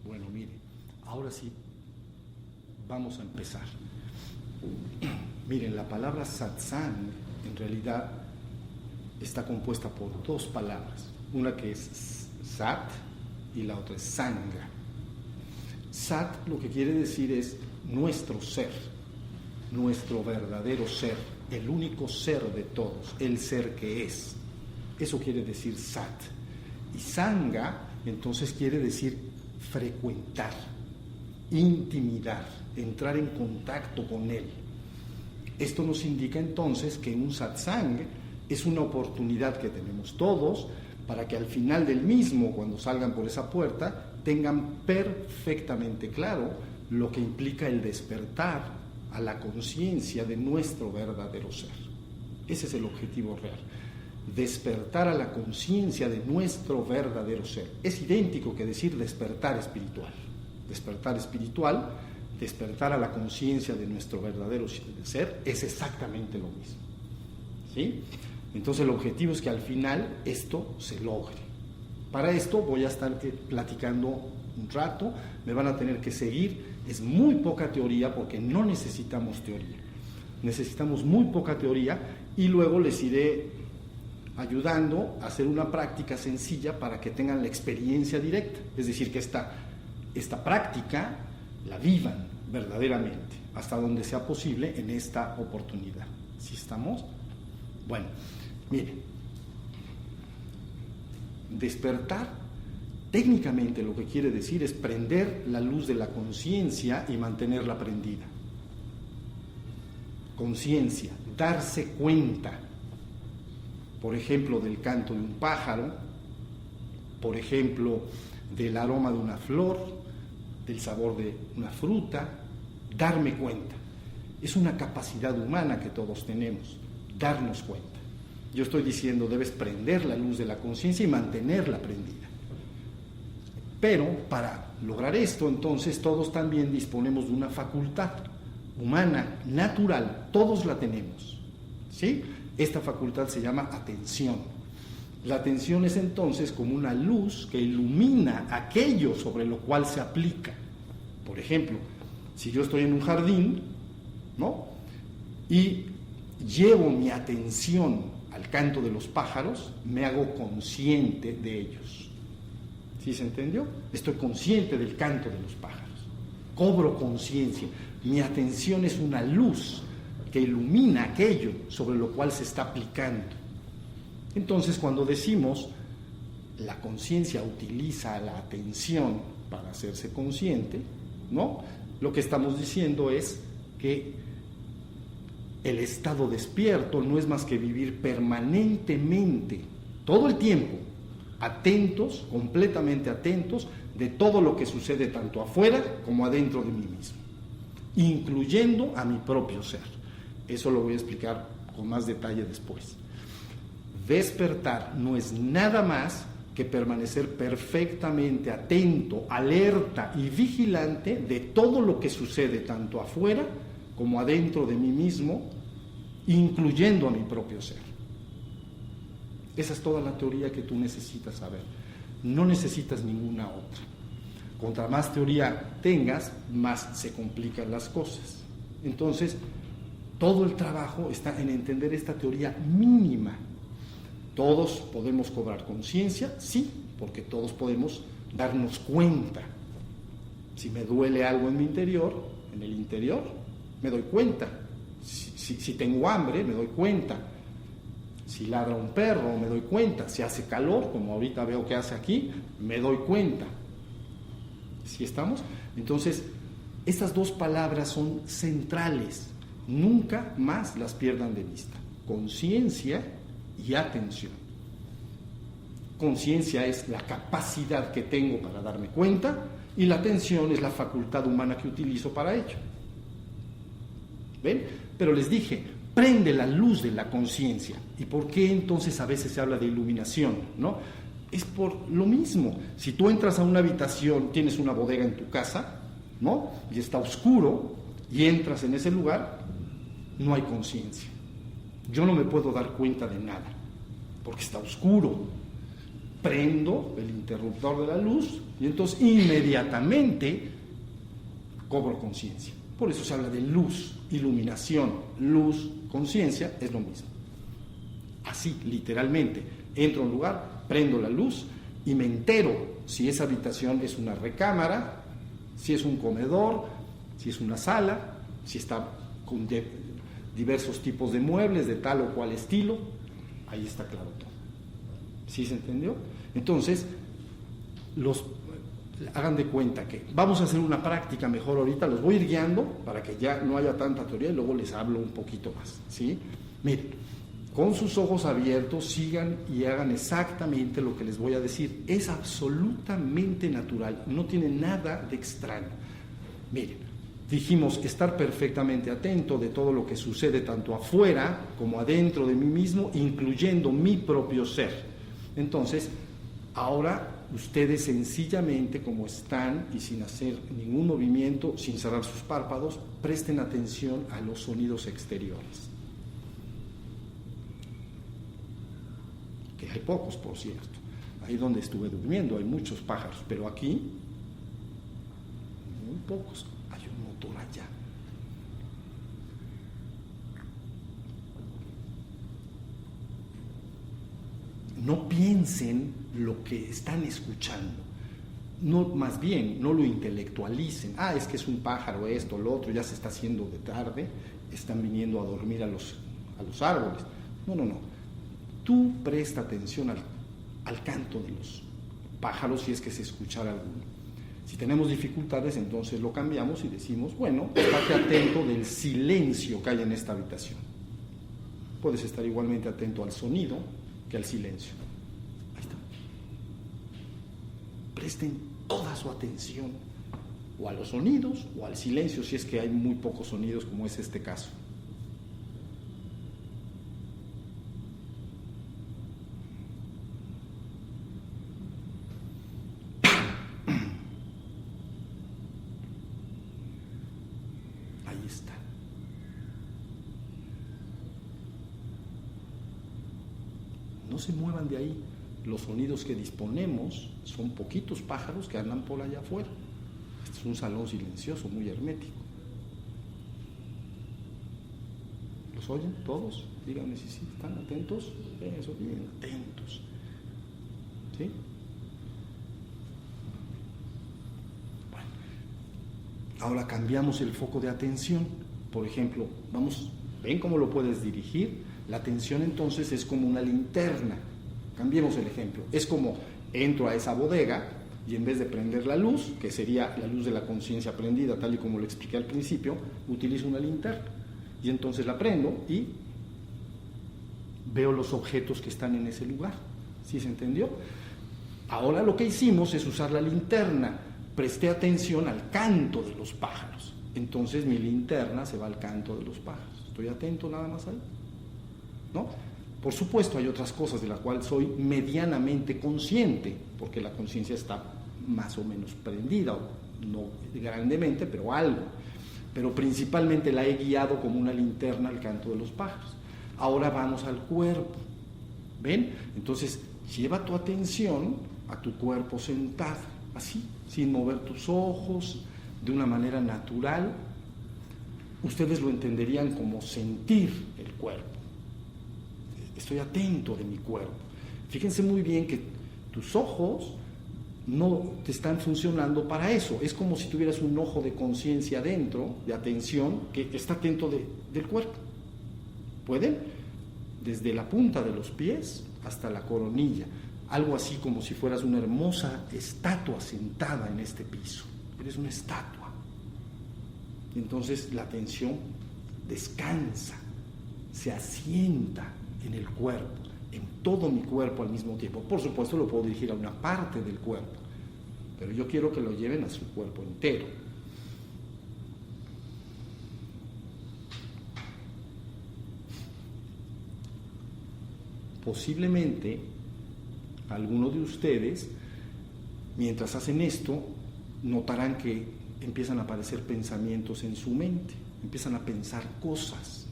Bueno, mire, ahora sí vamos a empezar. Miren, la palabra satsang en realidad está compuesta por dos palabras, una que es sat y la otra es sanga. Sat lo que quiere decir es nuestro ser, nuestro verdadero ser, el único ser de todos, el ser que es. Eso quiere decir sat. Y sanga entonces quiere decir frecuentar, intimidar, entrar en contacto con él. Esto nos indica entonces que un satsang es una oportunidad que tenemos todos para que al final del mismo, cuando salgan por esa puerta, tengan perfectamente claro lo que implica el despertar a la conciencia de nuestro verdadero ser. Ese es el objetivo real. Despertar a la conciencia de nuestro verdadero ser. Es idéntico que decir despertar espiritual. Despertar espiritual, despertar a la conciencia de nuestro verdadero ser, es exactamente lo mismo. ¿Sí? Entonces el objetivo es que al final esto se logre. Para esto voy a estar platicando un rato, me van a tener que seguir. Es muy poca teoría porque no necesitamos teoría. Necesitamos muy poca teoría y luego les iré ayudando a hacer una práctica sencilla para que tengan la experiencia directa. Es decir, que esta práctica la vivan verdaderamente, hasta donde sea posible en esta oportunidad. ¿Sí estamos? Bueno, miren, despertar técnicamente lo que quiere decir es prender la luz de la conciencia y mantenerla prendida. Conciencia, darse cuenta, por ejemplo, del canto de un pájaro, por ejemplo, del aroma de una flor, del sabor de una fruta, darme cuenta. Es una capacidad humana que todos tenemos, darnos cuenta. Yo estoy diciendo, debes prender la luz de la conciencia y mantenerla prendida. Pero para lograr esto, entonces, todos también disponemos de una facultad humana, natural, todos la tenemos, ¿sí? Esta facultad se llama atención. La atención es entonces como una luz que ilumina aquello sobre lo cual se aplica. Por ejemplo, si yo estoy en un jardín, ¿no?, y llevo mi atención al canto de los pájaros, me hago consciente de ellos. ¿Sí se entendió? Estoy consciente del canto de los pájaros. Cobro conciencia. Mi atención es una luz que ilumina aquello sobre lo cual se está aplicando. Entonces, cuando decimos la conciencia utiliza la atención para hacerse consciente, ¿no?, lo que estamos diciendo es que el estado despierto no es más que vivir permanentemente, todo el tiempo, atentos, completamente atentos de todo lo que sucede tanto afuera como adentro de mí mismo, incluyendo a mi propio ser. Eso lo voy a explicar con más detalle después. Despertar no es nada más que permanecer perfectamente atento, alerta y vigilante de todo lo que sucede tanto afuera como adentro de mí mismo, incluyendo a mi propio ser. Esa es toda la teoría que tú necesitas saber. No necesitas ninguna otra. Contra más teoría tengas, más se complican las cosas. Entonces, todo el trabajo está en entender esta teoría mínima. Todos podemos cobrar conciencia, sí, porque todos podemos darnos cuenta. Si me duele algo en mi interior, en el interior, me doy cuenta. Si tengo hambre, me doy cuenta. Si ladra un perro, me doy cuenta. Si hace calor, como ahorita veo que hace aquí, me doy cuenta. ¿Sí estamos? Entonces, estas dos palabras son centrales. Nunca más las pierdan de vista. Conciencia y atención. Conciencia es la capacidad que tengo para darme cuenta y la atención es la facultad humana que utilizo para ello. ¿Ven? Pero les dije, prende la luz de la conciencia. ¿Y por qué entonces a veces se habla de iluminación, ¿no? Es por lo mismo. Si tú entras a una habitación, tienes una bodega en tu casa, ¿no?, y está oscuro, y entras en ese lugar, no hay conciencia. Yo no me puedo dar cuenta de nada, porque está oscuro. prendo el interruptor de la luz y entonces inmediatamente cobro conciencia. Por eso se habla de luz, iluminación, luz, conciencia, es lo mismo. Así, literalmente, entro a un lugar, prendo la luz y me entero si esa habitación es una recámara, si es un comedor, si es una sala, si está con diversos tipos de muebles de tal o cual estilo. Ahí está claro todo. ¿Sí se entendió? Entonces, hagan de cuenta que vamos a hacer una práctica mejor ahorita, los voy a ir guiando para que ya no haya tanta teoría y luego les hablo un poquito más, ¿sí? Miren, con sus ojos abiertos sigan y hagan exactamente lo que les voy a decir. Es absolutamente natural, no tiene nada de extraño. Miren, dijimos estar perfectamente atento de todo lo que sucede tanto afuera como adentro de mí mismo, incluyendo mi propio ser. Entonces, ahora ustedes sencillamente, como están y sin hacer ningún movimiento, sin cerrar sus párpados, presten atención a los sonidos exteriores. Que hay pocos, por cierto. Ahí donde estuve durmiendo hay muchos pájaros, pero aquí muy pocos. Hay un motor allá. No piensen lo que están escuchando. No, más bien, no lo intelectualicen. Es que es un pájaro, esto, lo otro, ya se está haciendo de tarde, están viniendo a dormir a los árboles. No. Tú presta atención al canto de los pájaros si es que se escuchara alguno. Si tenemos dificultades, entonces lo cambiamos y decimos, bueno, estate atento del silencio que hay en esta habitación. Puedes estar igualmente atento al sonido que al silencio. Ahí está. Presten toda su atención o a los sonidos o al silencio si es que hay muy pocos sonidos como es este caso. Ahí está. No se muevan de ahí. Los sonidos que disponemos son poquitos pájaros que andan por allá afuera. Este es un salón silencioso, muy hermético. ¿Los oyen todos? Díganme si sí, ¿están atentos? Eso, bien, atentos. ¿Sí? Bueno, ahora cambiamos el foco de atención. Por ejemplo, ¿ven cómo lo puedes dirigir? La atención entonces es como una linterna. Cambiemos el ejemplo. Es como entro a esa bodega y en vez de prender la luz, que sería la luz de la conciencia prendida, tal y como lo expliqué al principio, utilizo una linterna. Y entonces la prendo y veo los objetos que están en ese lugar. ¿Sí se entendió? Ahora lo que hicimos es usar la linterna. Presté atención al canto de los pájaros. Entonces mi linterna se va al canto de los pájaros. ¿Estoy atento nada más ahí? ¿No? Por supuesto hay otras cosas de las cuales soy medianamente consciente, porque la conciencia está más o menos prendida, no grandemente, pero algo. Pero principalmente la he guiado como una linterna al canto de los pájaros. Ahora vamos al cuerpo. ¿Ven? Entonces lleva tu atención a tu cuerpo sentado, así, sin mover tus ojos, de una manera natural. Ustedes lo entenderían como sentir el cuerpo. Estoy atento de mi cuerpo. Fíjense muy bien que tus ojos no te están funcionando para eso. Es como si tuvieras un ojo de conciencia dentro, de atención, que está atento del cuerpo. ¿Pueden? Desde la punta de los pies hasta la coronilla. Algo así como si fueras una hermosa estatua sentada en este piso. Eres una estatua. Entonces la atención descansa, se asienta en el cuerpo, en todo mi cuerpo al mismo tiempo. Por supuesto lo puedo dirigir a una parte del cuerpo, pero yo quiero que lo lleven a su cuerpo entero. Posiblemente algunos de ustedes, mientras hacen esto, notarán que empiezan a aparecer pensamientos en su mente, empiezan a pensar cosas.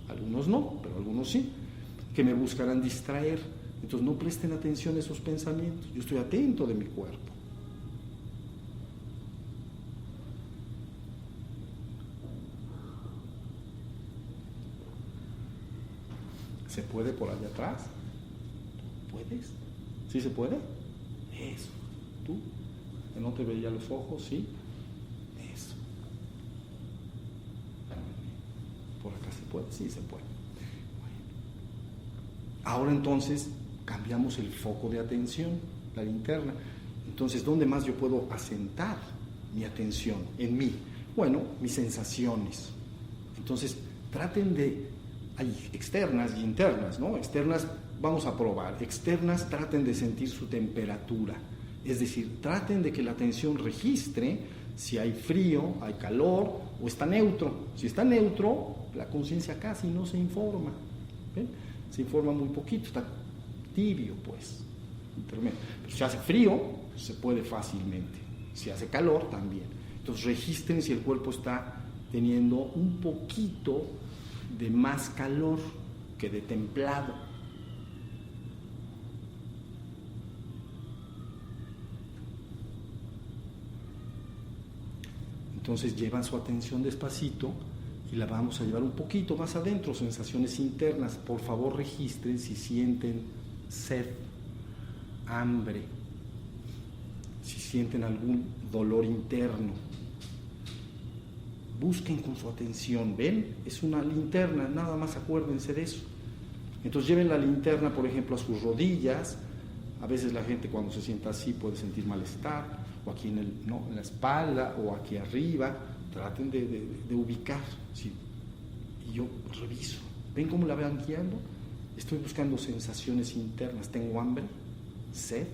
Algunos no, pero algunos sí, que me buscarán distraer. Entonces no presten atención a esos pensamientos. Yo estoy atento de mi cuerpo. ¿Se puede por allá atrás? ¿Puedes? ¿Sí se puede? Eso. ¿Tú? ¿Que no te veía los ojos? ¿Sí? Eso. ¿Por acá se puede? Sí se puede. Bueno. Ahora entonces cambiamos el foco de atención, la linterna. Entonces, ¿dónde más yo puedo asentar mi atención? En mí. Bueno, mis sensaciones. Entonces, traten de... Hay externas y internas, ¿no? Externas, vamos a probar. Externas, traten de sentir su temperatura. Es decir, traten de que la atención registre si hay frío, hay calor o está neutro. Si está neutro, la conciencia casi no se informa. ¿Ven? Se informa muy poquito, está tibio, pues. Intermedio. Pero si hace frío, pues se puede fácilmente. Si hace calor, también. Entonces, registren si el cuerpo está teniendo un poquito de más calor que de templado. Entonces llevan su atención despacito y la vamos a llevar un poquito más adentro, sensaciones internas. Por favor, registren si sienten sed, hambre, si sienten algún dolor interno. Busquen con su atención, ¿ven? Es una linterna, nada más acuérdense de eso. Entonces lleven la linterna, por ejemplo, a sus rodillas. A veces la gente cuando se sienta así puede sentir malestar, o aquí en la espalda, o aquí arriba. Traten de ubicar, ¿sí? Y yo reviso. ¿Ven cómo la van guiando? Estoy buscando sensaciones internas. ¿Tengo hambre? ¿Sed?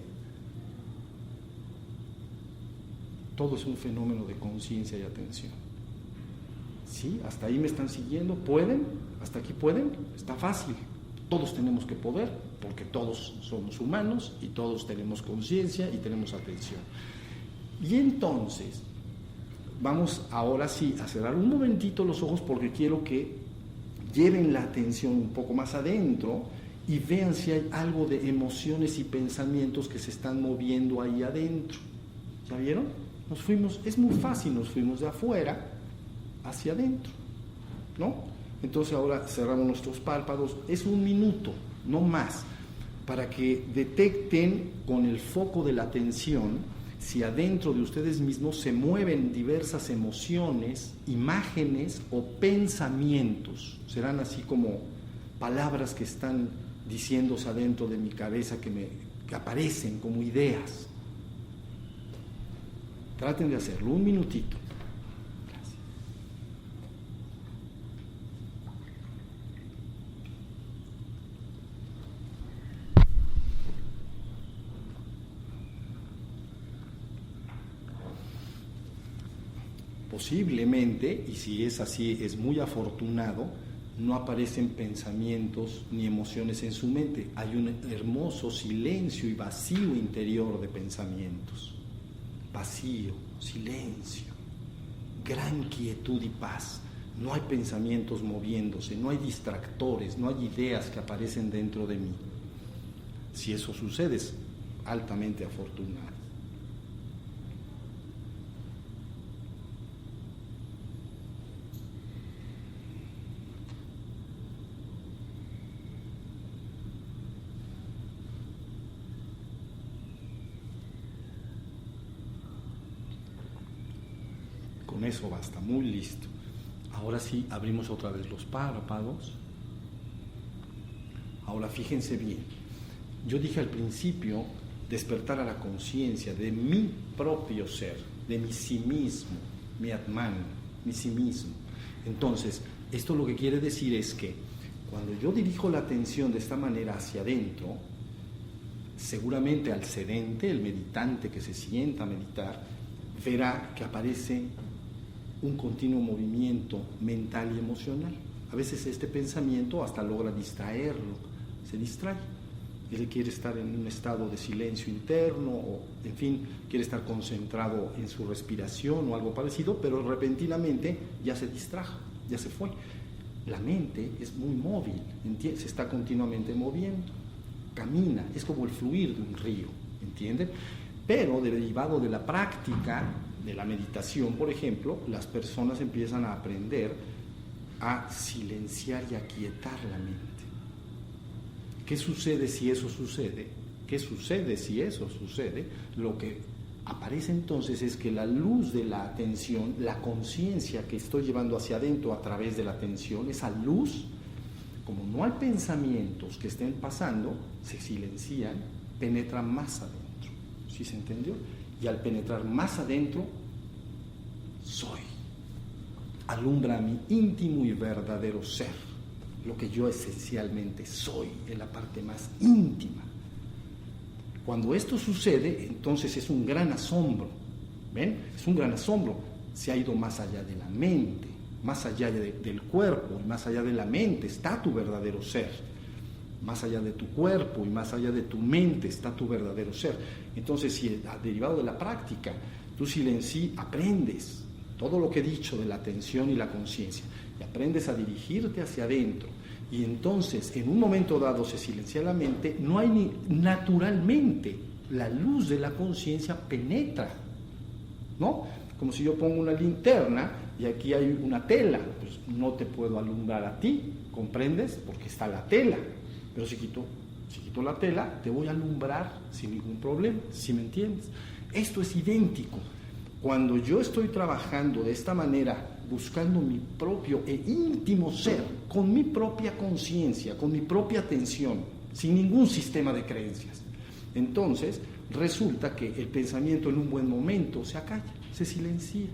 Todo es un fenómeno de conciencia y atención. ¿Sí? ¿Hasta ahí me están siguiendo? ¿Pueden? ¿Hasta aquí pueden? Está fácil. Todos tenemos que poder, porque todos somos humanos y todos tenemos conciencia y tenemos atención. Y entonces, vamos ahora sí a cerrar un momentito los ojos porque quiero que lleven la atención un poco más adentro y vean si hay algo de emociones y pensamientos que se están moviendo ahí adentro. ¿Ya vieron? Nos fuimos, es muy fácil, nos fuimos de afuera hacia adentro, ¿no? Entonces ahora cerramos nuestros párpados, es 1 minuto, no más, para que detecten con el foco de la atención si adentro de ustedes mismos se mueven diversas emociones, imágenes o pensamientos. Serán así como palabras que están diciéndose adentro de mi cabeza que aparecen como ideas. Traten de hacerlo, 1 minutito. Posiblemente, y si es así, es muy afortunado, no aparecen pensamientos ni emociones en su mente. Hay un hermoso silencio y vacío interior de pensamientos. Vacío, silencio, gran quietud y paz. No hay pensamientos moviéndose, no hay distractores, no hay ideas que aparecen dentro de mí. Si eso sucede, es altamente afortunado. Con eso basta, muy listo. Ahora sí, abrimos otra vez los párpados. Ahora fíjense bien. Yo dije al principio, despertar a la conciencia de mi propio ser, de mi sí mismo, mi Atman, mi sí mismo. Entonces, esto lo que quiere decir es que cuando yo dirijo la atención de esta manera hacia adentro, seguramente al sedente, el meditante que se sienta a meditar, verá que aparece un continuo movimiento mental y emocional. A veces este pensamiento hasta logra distraerlo, se distrae. Él quiere estar en un estado de silencio interno o, en fin, quiere estar concentrado en su respiración o algo parecido, pero repentinamente ya se distrajo, ya se fue. La mente es muy móvil, se está continuamente moviendo. camina, es como el fluir de un río, ¿entienden? Pero derivado de la práctica de la meditación, por ejemplo, las personas empiezan a aprender a silenciar y a aquietar la mente. ¿Qué sucede si eso sucede? ¿Qué sucede si eso sucede? Lo que aparece entonces es que la luz de la atención, la conciencia que estoy llevando hacia adentro a través de la atención, esa luz, como no hay pensamientos que estén pasando, se silencian, penetra más adentro. ¿Sí se entendió? Y al penetrar más adentro, soy. Alumbra a mi íntimo y verdadero ser, lo que yo esencialmente soy, en la parte más íntima. Cuando esto sucede, entonces es un gran asombro. ¿Ven? Es un gran asombro. Se ha ido más allá de la mente, más allá del cuerpo, y más allá de la mente está tu verdadero ser. Más allá de tu cuerpo y más allá de tu mente está tu verdadero ser. Entonces, si derivado de la práctica, tú aprendes todo lo que he dicho de la atención y la conciencia, y aprendes a dirigirte hacia adentro, y entonces en un momento dado se silencia la mente, no hay naturalmente la luz de la conciencia penetra, ¿no? Como si yo pongo una linterna y aquí hay una tela, pues no te puedo alumbrar a ti, ¿comprendes? Porque está la tela. Pero si quito la tela, te voy a alumbrar sin ningún problema, ¿sí me entiendes? Esto es idéntico. Cuando yo estoy trabajando de esta manera, buscando mi propio e íntimo ser, con mi propia conciencia, con mi propia atención, sin ningún sistema de creencias, entonces resulta que el pensamiento en un buen momento se acalla, se silencia.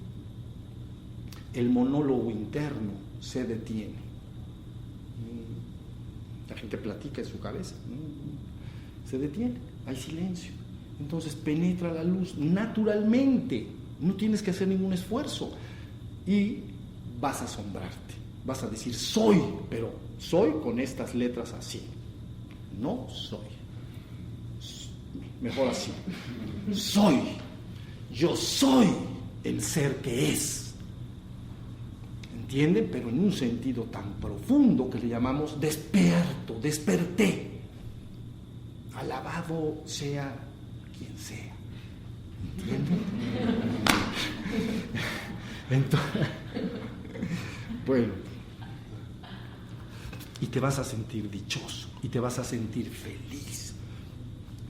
El monólogo interno se detiene. La gente platica en su cabeza, se detiene, hay silencio. Entonces penetra la luz naturalmente, no tienes que hacer ningún esfuerzo y vas a asombrarte, vas a decir soy, pero soy con estas letras así, no soy, mejor así, soy, yo soy el ser que es. ¿Entienden? Pero en un sentido tan profundo que le llamamos despierto, desperté. Alabado sea quien sea. ¿Entienden? Entonces, bueno, y te vas a sentir dichoso, y te vas a sentir feliz,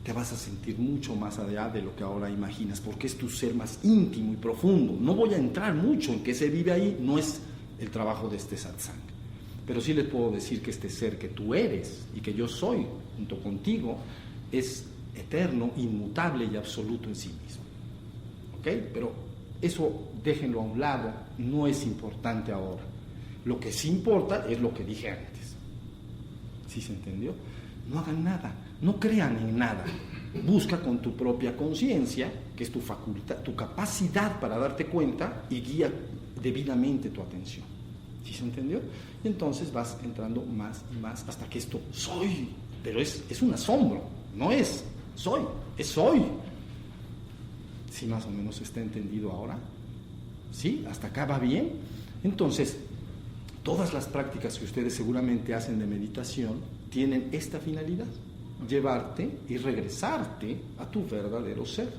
te vas a sentir mucho más allá de lo que ahora imaginas, porque es tu ser más íntimo y profundo. No voy a entrar mucho en qué se vive ahí, no es el trabajo de este satsang, pero sí les puedo decir que este ser que tú eres y que yo soy junto contigo es eterno, inmutable y absoluto en sí mismo. ¿Ok? Pero eso déjenlo a un lado, no es importante ahora. Lo que sí importa es lo que dije antes. ¿Sí se entendió? No hagan nada, no crean en nada. Busca con tu propia conciencia, que es tu facultad, tu capacidad para darte cuenta, y guía debidamente tu atención. ¿Sí se entendió? Y entonces vas entrando más y más hasta que esto soy, pero es un asombro, no es soy, es soy. ¿Sí más o menos está entendido ahora? ¿Sí? ¿Hasta acá va bien? Entonces, todas las prácticas que ustedes seguramente hacen de meditación tienen esta finalidad: llevarte y regresarte a tu verdadero ser.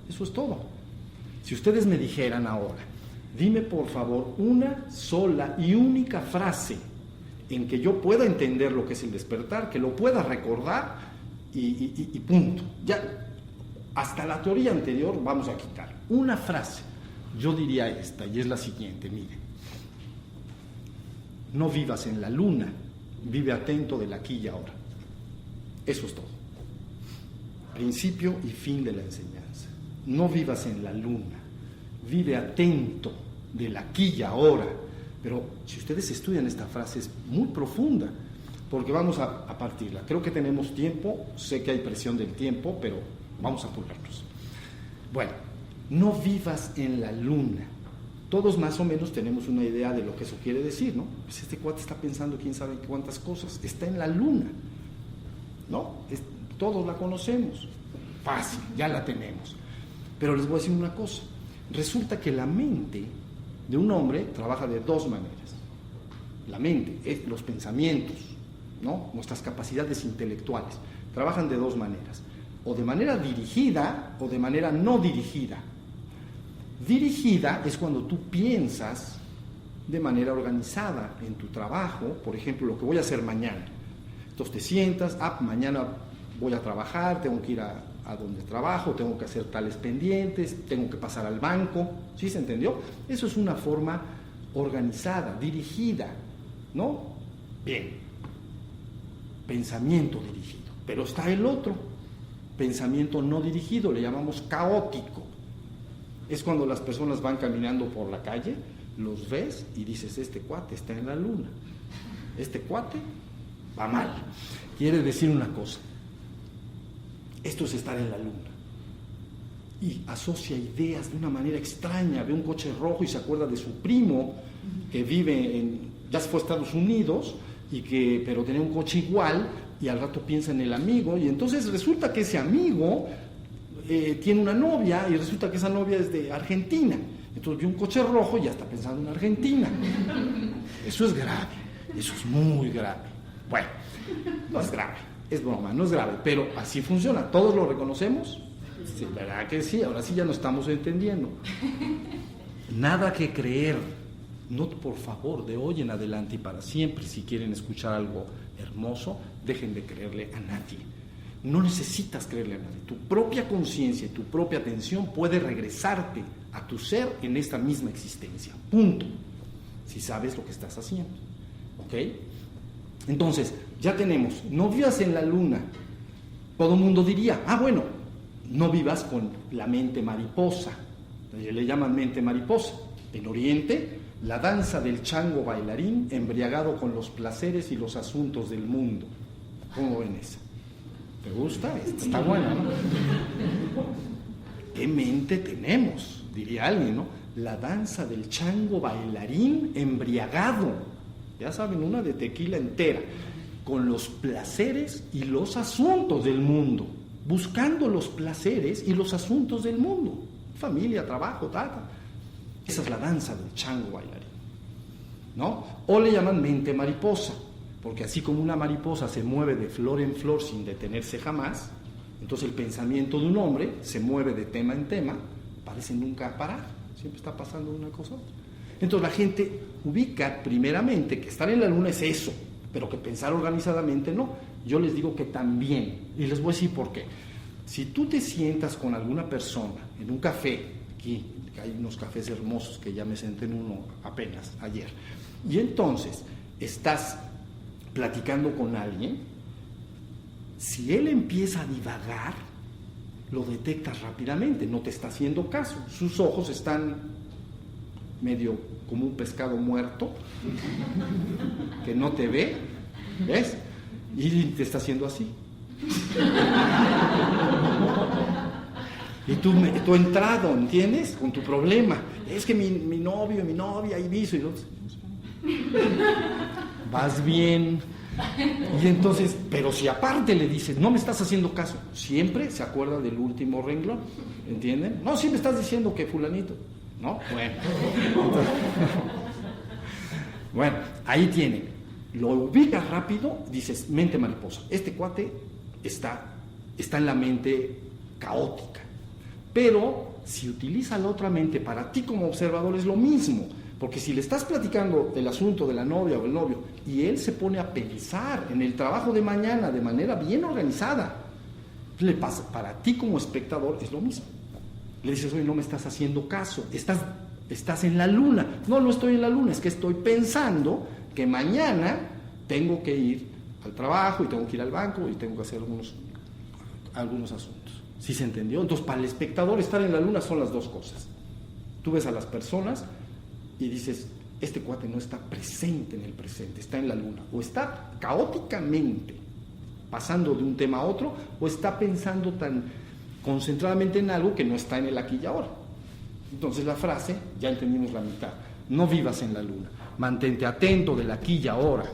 Eso es todo. Si ustedes me dijeran ahora, dime por favor una sola y única frase en que yo pueda entender lo que es el despertar, que lo pueda recordar y punto. Ya, hasta la teoría anterior vamos a quitar. Una frase, yo diría esta, y es la siguiente, miren. No vivas en la luna, vive atento del aquí y ahora. Eso es todo. Principio y fin de la enseñanza. No vivas en la luna, vive atento del aquí y ahora. Pero si ustedes estudian esta frase es muy profunda, porque vamos a partirla. Creo que tenemos tiempo, sé que hay presión del tiempo, pero vamos a apurarnos. Bueno, no vivas en la luna. Todos más o menos tenemos una idea de lo que eso quiere decir, ¿no? Pues este cuate está pensando quién sabe cuántas cosas. Está en la luna, ¿no? Todos la conocemos. Fácil, ya la tenemos. Pero les voy a decir una cosa. Resulta que la mente de un hombre trabaja de dos maneras. La mente es los pensamientos, ¿no? Nuestras capacidades intelectuales. trabajan de dos maneras, o de manera dirigida o de manera no dirigida. Dirigida es cuando tú piensas de manera organizada en tu trabajo, por ejemplo, lo que voy a hacer mañana. Entonces te sientas, mañana voy a trabajar, tengo que ir a donde trabajo, tengo que hacer tales pendientes, tengo que pasar al banco, ¿sí se entendió? Eso es una forma organizada, dirigida, ¿no? Bien, pensamiento dirigido, pero está el otro, pensamiento no dirigido, le llamamos caótico. Es cuando las personas van caminando por la calle, los ves y dices, este cuate está en la luna, este cuate va mal. Quiere decir una cosa, esto es estar en la luna. Y asocia ideas de una manera extraña, ve un coche rojo y se acuerda de su primo que vive ya se fue a Estados Unidos, pero tenía un coche igual, y al rato piensa en el amigo, y entonces resulta que ese amigo tiene una novia, y resulta que esa novia es de Argentina. Entonces vio un coche rojo y ya está pensando en Argentina. Eso es grave, eso es muy grave. Bueno, no es grave, es broma, no es grave, pero así funciona. ¿Todos lo reconocemos? Sí, ¿verdad que sí? Ahora sí ya no estamos entendiendo. Nada que creer. No, por favor, de hoy en adelante y para siempre, si quieren escuchar algo hermoso, dejen de creerle a nadie. No necesitas creerle a nadie. Tu propia conciencia y tu propia atención puede regresarte a tu ser en esta misma existencia. Punto. Si sabes lo que estás haciendo. ¿Ok? Entonces, ya tenemos, no vivas en la luna. Todo el mundo diría, bueno, no vivas con la mente mariposa. Le llaman mente mariposa. En Oriente, la danza del chango bailarín embriagado con los placeres y los asuntos del mundo. ¿Cómo ven esa? ¿Te gusta? Esta está buena, ¿no? ¿Qué mente tenemos? Diría alguien, ¿no? La danza del chango bailarín embriagado. Ya saben, una de tequila entera. Con los placeres y los asuntos del mundo. Buscando los placeres y los asuntos del mundo. Familia, trabajo, tal. Esa es la danza del chango bailarín, ¿no? O le llaman mente mariposa, porque así como una mariposa se mueve de flor en flor sin detenerse jamás, entonces el pensamiento de un hombre se mueve de tema en tema, parece nunca parar, siempre está pasando de una cosa a otra. Entonces la gente ubica primeramente que estar en la luna es eso, pero que pensar organizadamente no. Yo les digo que también, y les voy a decir por qué. Si tú te sientas con alguna persona en un café, aquí hay unos cafés hermosos que ya me senté en uno apenas ayer, y entonces estás platicando con alguien, si él empieza a divagar, lo detectas rápidamente, no te está haciendo caso, sus ojos están medio como un pescado muerto, que no te ve, ¿ves? Y te está haciendo así. Y tú entrado, ¿entiendes? Con tu problema. Es que mi novio, mi novia, y viso, y no, vas bien. Y entonces, pero si aparte le dices, no me estás haciendo caso, siempre se acuerda del último renglón, ¿entienden? No, siempre estás diciendo que fulanito, ¿no? Bueno. Entonces, bueno, ahí tienen. Lo ubicas rápido, dices, mente mariposa. Este cuate está en la mente caótica. Pero si utiliza la otra mente para ti como observador es lo mismo, porque si le estás platicando del asunto de la novia o el novio y él se pone a pensar en el trabajo de mañana de manera bien organizada, le pasa, para ti como espectador es lo mismo. Le dices, oye, no me estás haciendo caso, estás en la luna. No estoy en la luna, es que estoy pensando que mañana tengo que ir al trabajo y tengo que ir al banco y tengo que hacer algunos asuntos. ¿Sí se entendió? Entonces, para el espectador, estar en la luna son las dos cosas. Tú ves a las personas y dices, este cuate no está presente en el presente, está en la luna. O está caóticamente pasando de un tema a otro, o está pensando tan concentradamente en algo que no está en el aquí y ahora. Entonces, la frase, ya entendimos la mitad. No vivas en la luna. Mantente atento del aquí y ahora.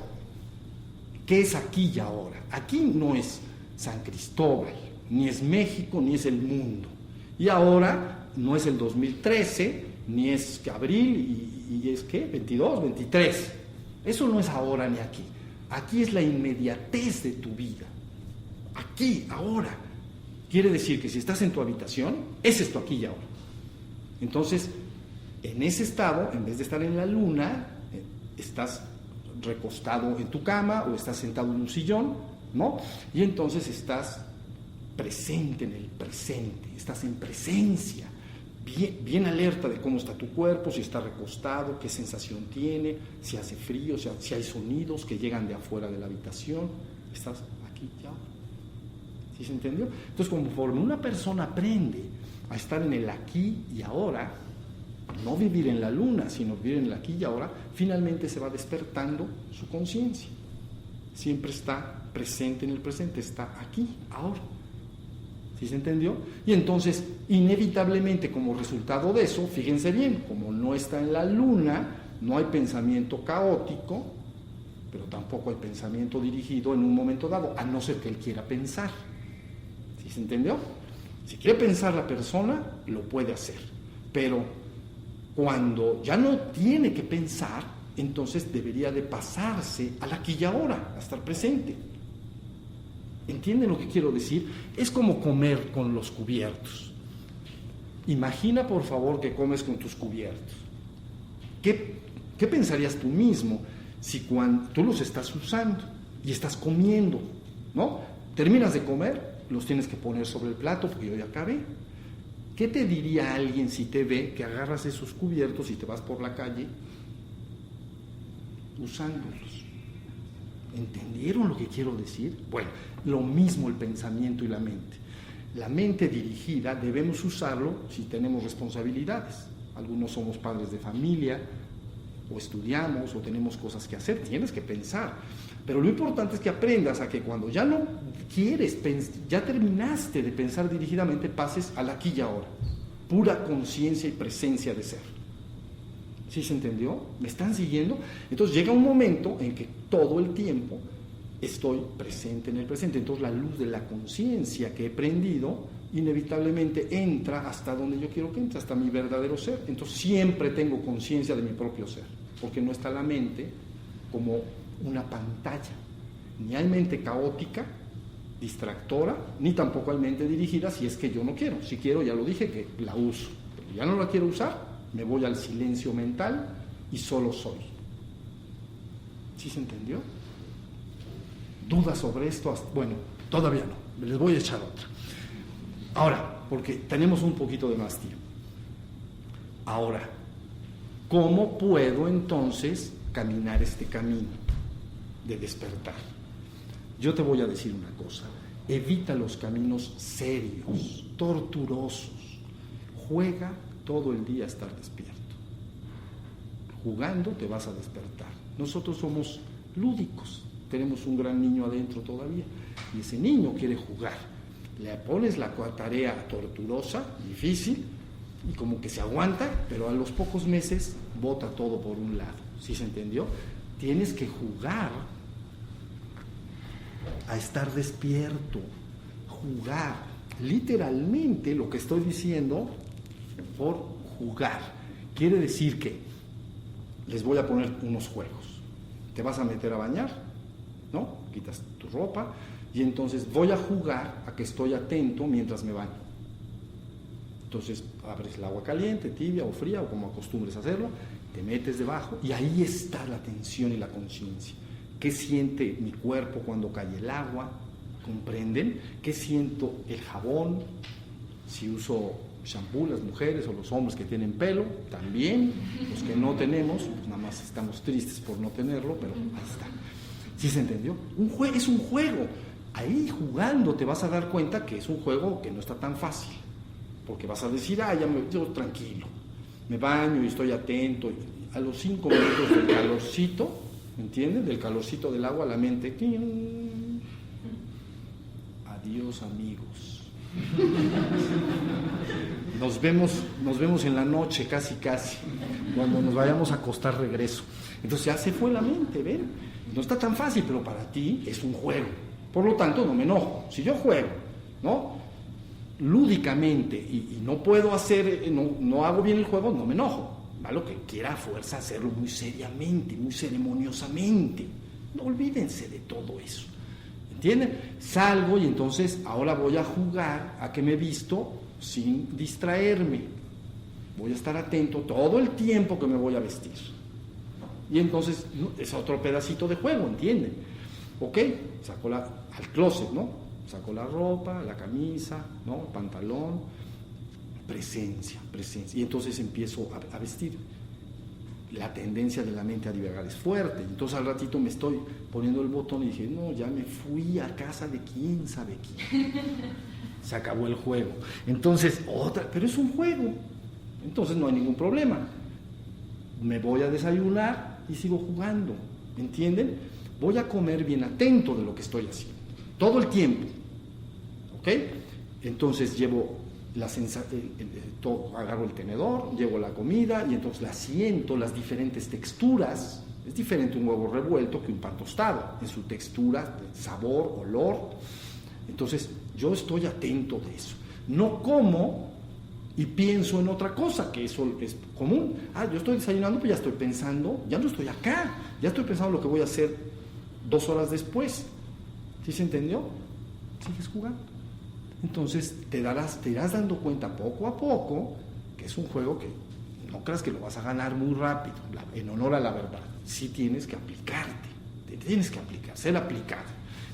¿Qué es aquí y ahora? Aquí no es San Cristóbal, ni es México, ni es el mundo. Y ahora no es el 2013, ni es abril, y es ¿qué? 22, 23. Eso no es ahora ni aquí. Aquí es la inmediatez de tu vida. aquí, ahora. Quiere decir que si estás en tu habitación, ese es tu aquí y ahora. Entonces, en ese estado, en vez de estar en la luna, estás recostado en tu cama o estás sentado en un sillón, ¿no? Y entonces estás presente en el presente, estás en presencia, bien alerta de cómo está tu cuerpo, si está recostado, qué sensación tiene, si hace frío, si hay sonidos que llegan de afuera de la habitación. Estás aquí ya. ¿Sí se entendió? Entonces, conforme una persona aprende a estar en el aquí y ahora, no vivir en la luna, sino vivir en el aquí y ahora, finalmente se va despertando su conciencia. Siempre está presente en el presente, está aquí, ahora. ¿Sí se entendió? Y entonces, inevitablemente, como resultado de eso, fíjense bien, como no está en la luna, no hay pensamiento caótico, pero tampoco hay pensamiento dirigido en un momento dado, a no ser que él quiera pensar. ¿Sí se entendió? Si quiere pensar la persona, lo puede hacer, pero cuando ya no tiene que pensar, entonces debería de pasarse al aquí y ahora, a estar presente. ¿Entienden lo que quiero decir? Es como comer con los cubiertos. Imagina, por favor, que comes con tus cubiertos. ¿Qué pensarías tú mismo si cuando tú los estás usando y estás comiendo, ¿no? Terminas de comer, los tienes que poner sobre el plato porque yo ya acabé. ¿Qué te diría alguien si te ve que agarras esos cubiertos y te vas por la calle usándolos? ¿Entendieron lo que quiero decir? Bueno, lo mismo el pensamiento y la mente. La mente dirigida debemos usarlo si tenemos responsabilidades. Algunos somos padres de familia, o estudiamos, o tenemos cosas que hacer, tienes que pensar. Pero lo importante es que aprendas a que cuando ya no quieres, ya terminaste de pensar dirigidamente, pases al aquí y ahora. Pura conciencia y presencia de ser. ¿Sí se entendió? ¿Me están siguiendo? Entonces llega un momento en que todo el tiempo estoy presente en el presente. Entonces la luz de la conciencia que he prendido inevitablemente entra hasta donde yo quiero que entre, hasta mi verdadero ser. Entonces siempre tengo conciencia de mi propio ser, porque no está la mente como una pantalla. Ni hay mente caótica, distractora, ni tampoco hay mente dirigida si es que yo no quiero. Si quiero, ya lo dije, que la uso. Pero ya no la quiero usar, me voy al silencio mental y solo soy. ¿Sí se entendió? ¿Dudas sobre esto? Bueno, todavía no, les voy a echar otra. Ahora, porque tenemos un poquito de más tiempo. Ahora, ¿cómo puedo entonces caminar este camino de despertar? Yo te voy a decir una cosa: evita los caminos serios, torturosos. Juega todo el día a estar despierto. Jugando te vas a despertar. Nosotros somos lúdicos, tenemos un gran niño adentro todavía, y ese niño quiere jugar. Le pones la tarea torturosa, difícil, y como que se aguanta, pero a los pocos meses bota todo por un lado. ¿Sí se entendió? Tienes que jugar a estar despierto, jugar. Literalmente lo que estoy diciendo por jugar quiere decir que les voy a poner unos juegos. Te vas a meter a bañar, ¿no? Quitas tu ropa y entonces voy a jugar a que estoy atento mientras me baño. Entonces abres el agua caliente, tibia o fría, o como acostumbres a hacerlo, te metes debajo y ahí está la atención y la conciencia. ¿Qué siente mi cuerpo cuando cae el agua? ¿Comprenden? ¿Qué siento el jabón? Si uso shampoo, las mujeres o los hombres que tienen pelo, también. Los que no tenemos, pues nada más estamos tristes por no tenerlo, pero ahí está. ¿Sí se entendió? Es un juego. Ahí jugando te vas a dar cuenta que es un juego que no está tan fácil. Porque vas a decir, yo tranquilo, me baño y estoy atento. Y a los 5 minutos del calorcito, ¿entienden? Del calorcito del agua, la mente, ¡ting! Adiós, amigos. Nos vemos en la noche, casi. Cuando nos vayamos a acostar, regreso. Entonces ya se fue la mente, ¿ven? No está tan fácil, pero para ti es un juego. Por lo tanto, no me enojo. Si yo juego, ¿no? Lúdicamente y no puedo hacer, no hago bien el juego, no me enojo. Lo que quiera a fuerza hacerlo muy seriamente, muy ceremoniosamente. No olvídense de todo eso. ¿entienden? Salgo y entonces ahora voy a jugar a que me visto sin distraerme. Voy a estar atento todo el tiempo que me voy a vestir. Y entonces es otro pedacito de juego, ¿entienden? ¿Ok? Saco al closet, ¿no? Saco la ropa, la camisa, ¿no? El pantalón, presencia. Y entonces empiezo a vestir. La tendencia de la mente a divagar es fuerte. Entonces al ratito me estoy poniendo el botón y dije, no, ya me fui a casa de quién sabe quién. Se acabó el juego. Entonces, pero es un juego. Entonces no hay ningún problema. Me voy a desayunar y sigo jugando. ¿Entienden? Voy a comer bien atento de lo que estoy haciendo. Todo el tiempo. ¿Ok? Entonces llevo agarro el tenedor, llevo la comida y entonces la siento, las diferentes texturas. Es diferente un huevo revuelto que un pan tostado, en su textura, sabor, olor. Entonces yo estoy atento de eso. No como y pienso en otra cosa, que eso es común. Yo estoy desayunando, pues ya estoy pensando, ya no estoy acá, ya estoy pensando lo que voy a hacer 2 horas después. ¿Sí se entendió? Sigues jugando. Entonces te irás dando cuenta poco a poco que es un juego que no creas que lo vas a ganar muy rápido, en honor a la verdad. Sí tienes que aplicarte, tienes que aplicar, ser aplicado.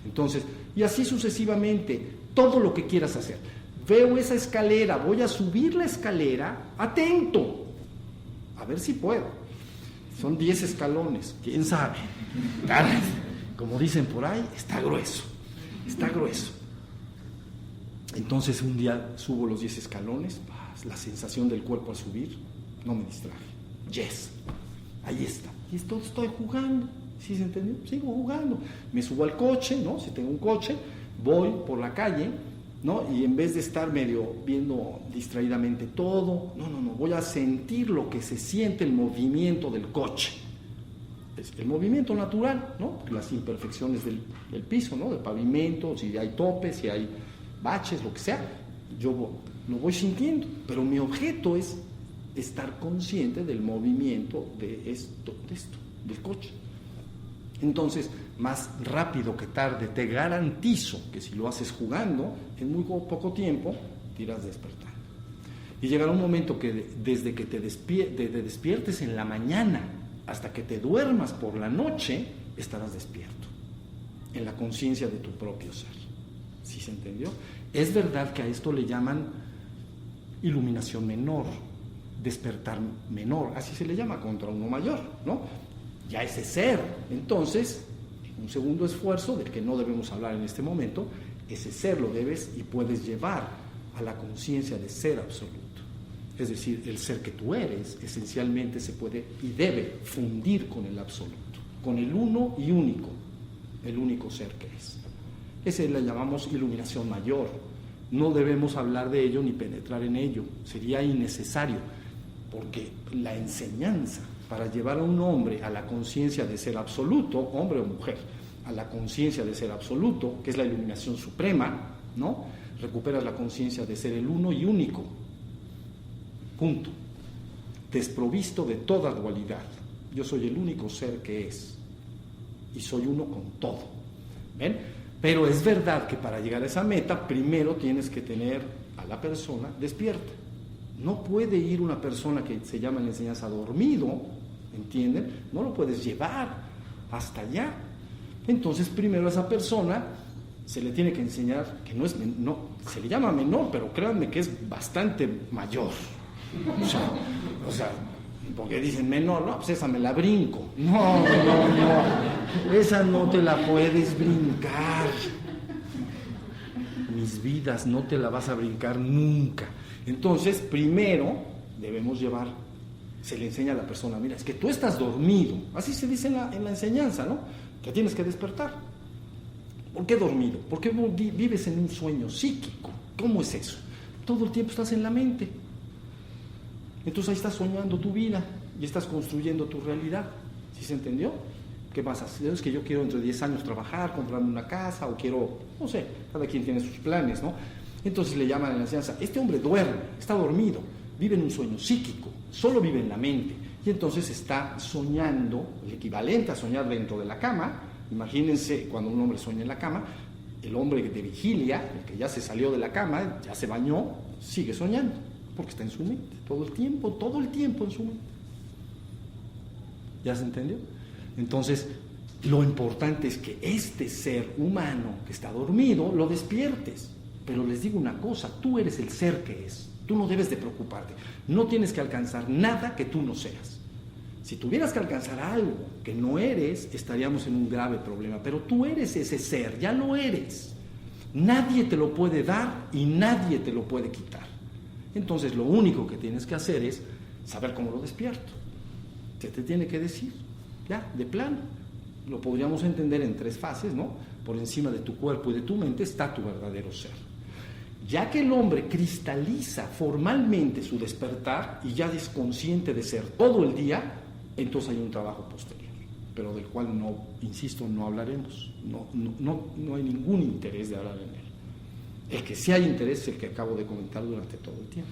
Entonces, y así sucesivamente, todo lo que quieras hacer. Veo esa escalera, voy a subir la escalera, atento, a ver si puedo. Son 10 escalones, quién sabe. Como dicen por ahí, está grueso. Entonces un día subo los 10 escalones, la sensación del cuerpo al subir, no me distraje. Yes, ahí está. Y estoy jugando, ¿sí se entendió? Sigo jugando. Me subo al coche, ¿no? Si tengo un coche, voy por la calle, ¿no? Y en vez de estar medio viendo distraídamente todo, no, voy a sentir lo que se siente el movimiento del coche. Es el movimiento natural, ¿no? Las imperfecciones del piso, ¿no? Del pavimento, si hay topes, si hay baches, lo que sea, yo lo voy sintiendo, pero mi objeto es estar consciente del movimiento de esto, del coche. Entonces, más rápido que tarde, te garantizo que si lo haces jugando, en muy poco tiempo te irás despertando. Y llegará un momento que desde que te despiertes en la mañana hasta que te duermas por la noche, estarás despierto, en la conciencia de tu propio ser. ¿Sí se entendió? Es verdad que a esto le llaman iluminación menor, despertar menor, así se le llama contra uno mayor, ¿no? Ya ese ser. Entonces, un segundo esfuerzo del que no debemos hablar en este momento, ese ser lo debes y puedes llevar a la conciencia de ser absoluto. Es decir, el ser que tú eres esencialmente se puede y debe fundir con el absoluto, con el uno y único, el único ser que es. Ese le llamamos iluminación mayor. No debemos hablar de ello ni penetrar en ello, sería innecesario, porque la enseñanza para llevar a un hombre a la conciencia de ser absoluto, hombre o mujer, a la conciencia de ser absoluto, que es la iluminación suprema, ¿no? Recuperas la conciencia de ser el uno y único, punto, desprovisto de toda dualidad. Yo soy el único ser que es, y soy uno con todo, ¿ven? Pero es verdad que para llegar a esa meta, primero tienes que tener a la persona despierta. No puede ir una persona que se llama en la enseñanza dormido, ¿entienden? No lo puedes llevar hasta allá. Entonces, primero a esa persona se le tiene que enseñar que no se le llama menor, pero créanme que es bastante mayor. O sea, porque dicen menor, no, pues esa me la brinco. No, esa no te la puedes brincar. Mis vidas, no te la vas a brincar nunca. Entonces, primero debemos llevar, se le enseña a la persona, mira, es que tú estás dormido, así se dice en la enseñanza, ¿no? Que tienes que despertar. ¿Por qué dormido? Porque vives en un sueño psíquico. ¿Cómo es eso? Todo el tiempo estás en la mente. Entonces ahí estás soñando tu vida y estás construyendo tu realidad. ¿Sí se entendió? ¿Qué vas a hacer? Es que yo quiero dentro de 10 años trabajar, comprarme una casa, o quiero, no sé, cada quien tiene sus planes, ¿no? Entonces le llaman en la enseñanza, este hombre duerme, está dormido, vive en un sueño psíquico, solo vive en la mente, y entonces está soñando, el equivalente a soñar dentro de la cama. Imagínense cuando un hombre sueña en la cama, El hombre de vigilia, el que ya se salió de la cama, ya se bañó, sigue soñando, porque está en su mente, todo el tiempo en su mente. ¿Ya se entendió? Entonces, lo importante es que este ser humano que está dormido, lo despiertes. Pero les digo una cosa, tú eres el ser que es, tú no debes de preocuparte, no tienes que alcanzar nada que tú no seas. Si tuvieras que alcanzar algo que no eres, estaríamos en un grave problema, pero tú eres ese ser, ya lo eres. Nadie te lo puede dar y nadie te lo puede quitar. Entonces lo único que tienes que hacer es saber cómo lo despierto. ¿Qué te tiene que decir? Ya, de plano. Lo podríamos entender en 3 fases, ¿no? Por encima de tu cuerpo y de tu mente está tu verdadero ser. Ya que el hombre cristaliza formalmente su despertar y ya es consciente de ser todo el día, entonces hay un trabajo posterior, pero del cual no, insisto, no hablaremos. No hay ningún interés de hablar en él. El que sí hay interés es el que acabo de comentar durante todo el tiempo.